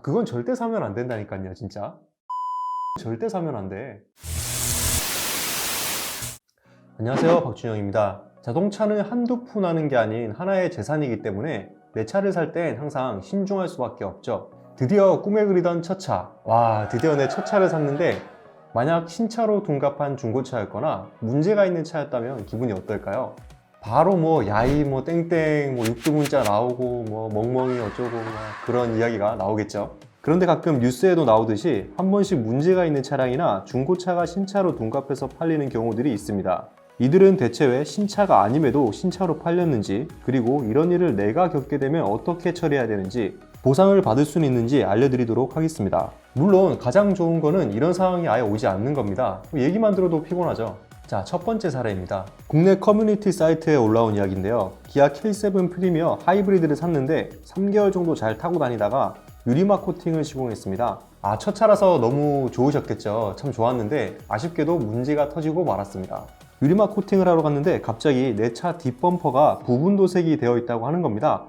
그건 절대 사면 안 된다니까요, 진짜. 절대 사면 안 돼. 안녕하세요, 박준영입니다. 자동차는 한두 푼 하는 게 아닌 하나의 재산이기 때문에 내 차를 살 땐 항상 신중할 수밖에 없죠. 드디어 꿈에 그리던 첫 차. 와, 드디어 내 첫 차를 샀는데 만약 신차로 둔갑한 중고차였거나 문제가 있는 차였다면 기분이 어떨까요? 바로 야이 땡땡 육두 문자 나오고 멍멍이 어쩌고 그런 이야기가 나오겠죠. 그런데 가끔 뉴스에도 나오듯이 한 번씩 문제가 있는 차량이나 중고차가 신차로 둔갑해서 팔리는 경우들이 있습니다. 이들은 대체 왜 신차가 아님에도 신차로 팔렸는지, 그리고 이런 일을 내가 겪게 되면 어떻게 처리해야 되는지, 보상을 받을 수는 있는지 알려드리도록 하겠습니다. 물론 가장 좋은 거는 이런 상황이 아예 오지 않는 겁니다. 얘기만 들어도 피곤하죠. 자, 첫 번째 사례입니다. 국내 커뮤니티 사이트에 올라온 이야기인데요. 기아 K7 프리미어 하이브리드를 샀는데 3개월 정도 잘 타고 다니다가 유리막 코팅을 시공했습니다. 첫 차라서 너무 좋으셨겠죠. 참 좋았는데 아쉽게도 문제가 터지고 말았습니다. 유리막 코팅을 하러 갔는데 갑자기 내 차 뒷범퍼가 부분 도색이 되어 있다고 하는 겁니다.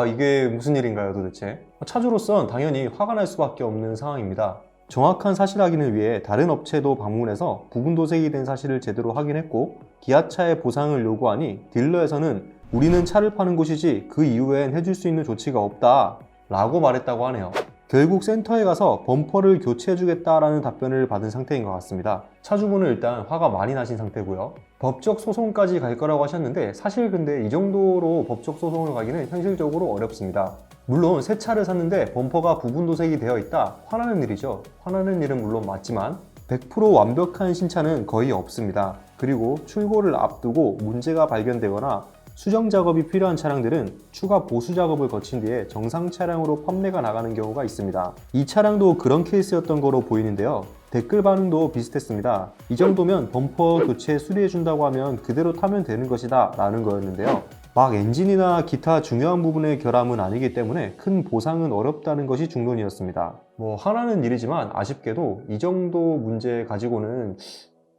이게 무슨 일인가요, 도대체? 차주로선 당연히 화가 날 수밖에 없는 상황입니다. 정확한 사실 확인을 위해 다른 업체도 방문해서 부분 도색이 된 사실을 제대로 확인했고, 기아차의 보상을 요구하니 딜러에서는 우리는 차를 파는 곳이지 그 이후엔 해줄 수 있는 조치가 없다 라고 말했다고 하네요. 결국 센터에 가서 범퍼를 교체해주겠다라는 답변을 받은 상태인 것 같습니다. 차주분은 일단 화가 많이 나신 상태고요. 법적 소송까지 갈 거라고 하셨는데 사실 근데 이 정도로 법적 소송을 가기는 현실적으로 어렵습니다. 물론 새 차를 샀는데 범퍼가 부분 도색이 되어 있다, 화나는 일이죠. 화나는 일은 물론 맞지만 100% 완벽한 신차는 거의 없습니다. 그리고 출고를 앞두고 문제가 발견되거나 수정 작업이 필요한 차량들은 추가 보수 작업을 거친 뒤에 정상 차량으로 판매가 나가는 경우가 있습니다. 이 차량도 그런 케이스였던 거로 보이는데요. 댓글 반응도 비슷했습니다. 이 정도면 범퍼 교체 수리해준다고 하면 그대로 타면 되는 것이다 라는 거였는데요. 막 엔진이나 기타 중요한 부분의 결함은 아니기 때문에 큰 보상은 어렵다는 것이 중론이었습니다. 하나는 일이지만 아쉽게도 이 정도 문제 가지고는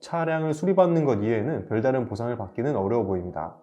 차량을 수리받는 것 이외에는 별다른 보상을 받기는 어려워 보입니다.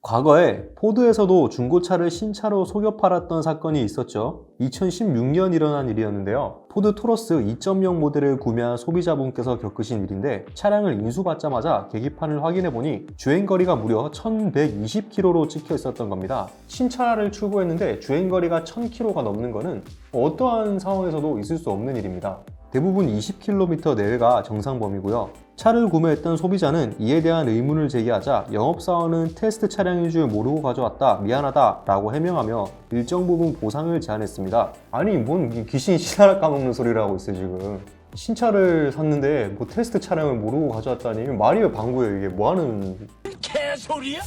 과거에 포드에서도 중고차를 신차로 속여 팔았던 사건이 있었죠. 2016년 일어난 일이었는데요. 포드 토러스 2.0 모델을 구매한 소비자분께서 겪으신 일인데, 차량을 인수받자마자 계기판을 확인해보니 주행거리가 무려 1120km로 찍혀 있었던 겁니다. 신차를 출고했는데 주행거리가 1000km가 넘는 거는 어떠한 상황에서도 있을 수 없는 일입니다. 대부분 20km 내외가 정상 범위고요. 차를 구매했던 소비자는 이에 대한 의문을 제기하자 영업사원은 테스트 차량인 줄 모르고 가져왔다, 미안하다 라고 해명하며 일정 부분 보상을 제안했습니다. 아니 뭔 귀신 씨나라 까먹는 소리를 하고 있어요 지금. 신차를 샀는데 테스트 차량을 모르고 가져왔다니 말이 방구예요. 이게 뭐하는 개소리야?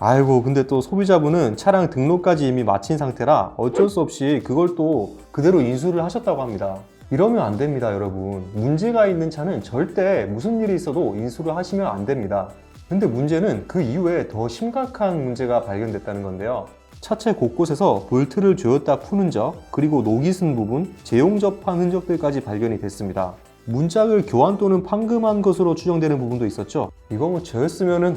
아이고, 근데 또 소비자분은 차량 등록까지 이미 마친 상태라 어쩔 수 없이 그걸 또 그대로 인수를 하셨다고 합니다. 이러면 안 됩니다, 여러분. 문제가 있는 차는 절대 무슨 일이 있어도 인수를 하시면 안 됩니다. 근데 문제는 그 이후에 더 심각한 문제가 발견됐다는 건데요. 차체 곳곳에서 볼트를 조였다 푸는 적, 그리고 녹이 쓴 부분, 재용 접한 흔적들까지 발견이 됐습니다. 문짝을 교환 또는 판금한 것으로 추정되는 부분도 있었죠. 이거 저였으면은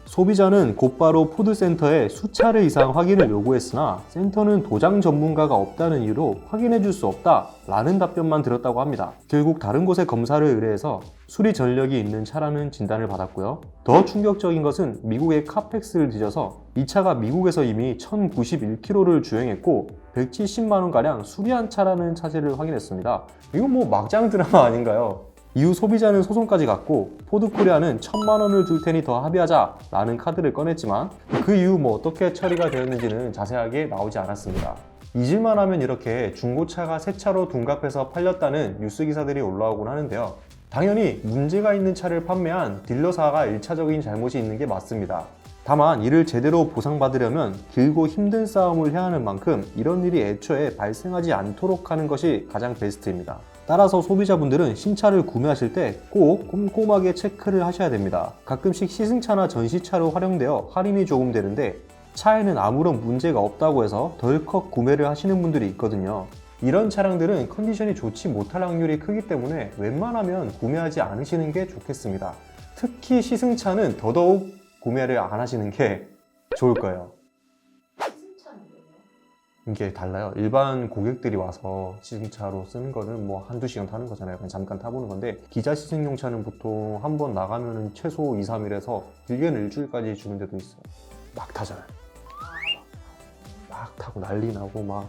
소비자는 곧바로 포드센터에 수차례 이상 확인을 요구했으나 센터는 도장 전문가가 없다는 이유로 확인해 줄 수 없다 라는 답변만 들었다고 합니다. 결국 다른 곳에 검사를 의뢰해서 수리 전력이 있는 차라는 진단을 받았고요. 더 충격적인 것은 미국의 카펙스를 뒤져서 이 차가 미국에서 이미 1091km를 주행했고 170만원가량 수리한 차라는 사실을 확인했습니다. 이건 막장 드라마 아닌가요? 이후 소비자는 소송까지 갔고, 포드코리아는 1000만원을 줄 테니 더 합의하자 라는 카드를 꺼냈지만 그 이후 어떻게 처리가 되었는지는 자세하게 나오지 않았습니다. 잊을만 하면 이렇게 중고차가 새 차로 둔갑해서 팔렸다는 뉴스 기사들이 올라오곤 하는데요. 당연히 문제가 있는 차를 판매한 딜러사가 1차적인 잘못이 있는 게 맞습니다. 다만 이를 제대로 보상받으려면 길고 힘든 싸움을 해야 하는 만큼 이런 일이 애초에 발생하지 않도록 하는 것이 가장 베스트입니다. 따라서 소비자분들은 신차를 구매하실 때 꼭 꼼꼼하게 체크를 하셔야 됩니다. 가끔씩 시승차나 전시차로 활용되어 할인이 조금 되는데 차에는 아무런 문제가 없다고 해서 덜컥 구매를 하시는 분들이 있거든요. 이런 차량들은 컨디션이 좋지 못할 확률이 크기 때문에 웬만하면 구매하지 않으시는 게 좋겠습니다. 특히 시승차는 더더욱 구매를 안 하시는 게 좋을 거예요. 시승차인데요? 이게 달라요. 일반 고객들이 와서 시승차로 쓰는 거는 뭐 한두 시간 타는 거잖아요. 그냥 잠깐 타보는 건데 기자 시승용 차는 보통 한 번 나가면은 최소 2, 3일에서 길게는 일주일까지 주는 데도 있어요. 막 타잖아요. 막 타고 난리 나고 막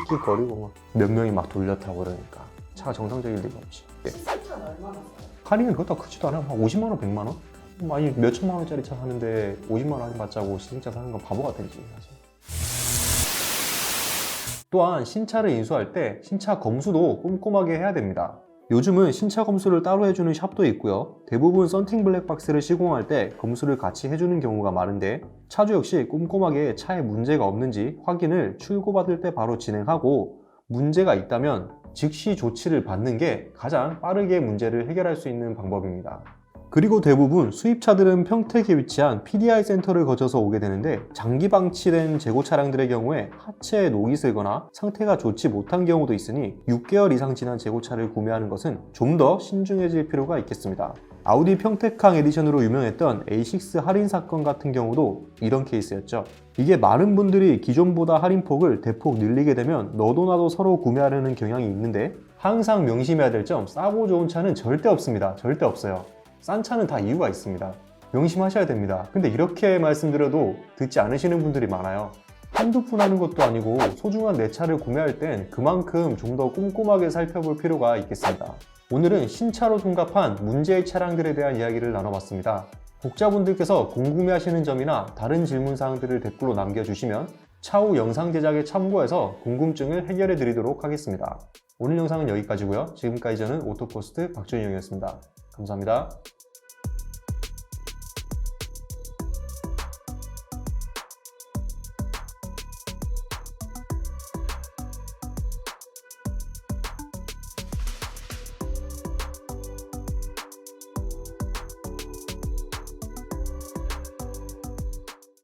낄낄거리고 막 몇 명이 막 돌려 타고 그러니까 차가 정상적일 리가 없지. 네. 시승차는 얼마나 써요? 할인은 그렇다고 크지도 않아요. 한 50만 원, 100만 원? 아니 몇 천만 원짜리 차 사는데 50만 원 할인 받자고 시승차 사는 건 바보 같은지 사실. 또한 신차를 인수할 때 신차 검수도 꼼꼼하게 해야 됩니다. 요즘은 신차 검수를 따로 해주는 샵도 있고요. 대부분 썬팅 블랙박스를 시공할 때 검수를 같이 해주는 경우가 많은데 차주 역시 꼼꼼하게 차에 문제가 없는지 확인을 출고받을 때 바로 진행하고 문제가 있다면 즉시 조치를 받는 게 가장 빠르게 문제를 해결할 수 있는 방법입니다. 그리고 대부분 수입차들은 평택에 위치한 PDI 센터를 거쳐서 오게 되는데 장기 방치된 재고 차량들의 경우에 하체에 녹이 슬거나 상태가 좋지 못한 경우도 있으니 6개월 이상 지난 재고차를 구매하는 것은 좀 더 신중해질 필요가 있겠습니다. 아우디 평택항 에디션으로 유명했던 A6 할인 사건 같은 경우도 이런 케이스였죠. 이게 많은 분들이 기존보다 할인폭을 대폭 늘리게 되면 너도 나도 서로 구매하려는 경향이 있는데 항상 명심해야 될 점 싸고 좋은 차는 절대 없습니다. 절대 없어요. 싼 차는 다 이유가 있습니다. 명심하셔야 됩니다. 근데 이렇게 말씀드려도 듣지 않으시는 분들이 많아요. 한두 푼 하는 것도 아니고 소중한 내 차를 구매할 땐 그만큼 좀 더 꼼꼼하게 살펴볼 필요가 있겠습니다. 오늘은 신차로 둔갑한 문제의 차량들에 대한 이야기를 나눠봤습니다. 독자분들께서 궁금해하시는 점이나 다른 질문사항들을 댓글로 남겨주시면 차후 영상 제작에 참고해서 궁금증을 해결해 드리도록 하겠습니다. 오늘 영상은 여기까지고요. 지금까지 저는 오토포스트 박준영이었습니다. 감사합니다.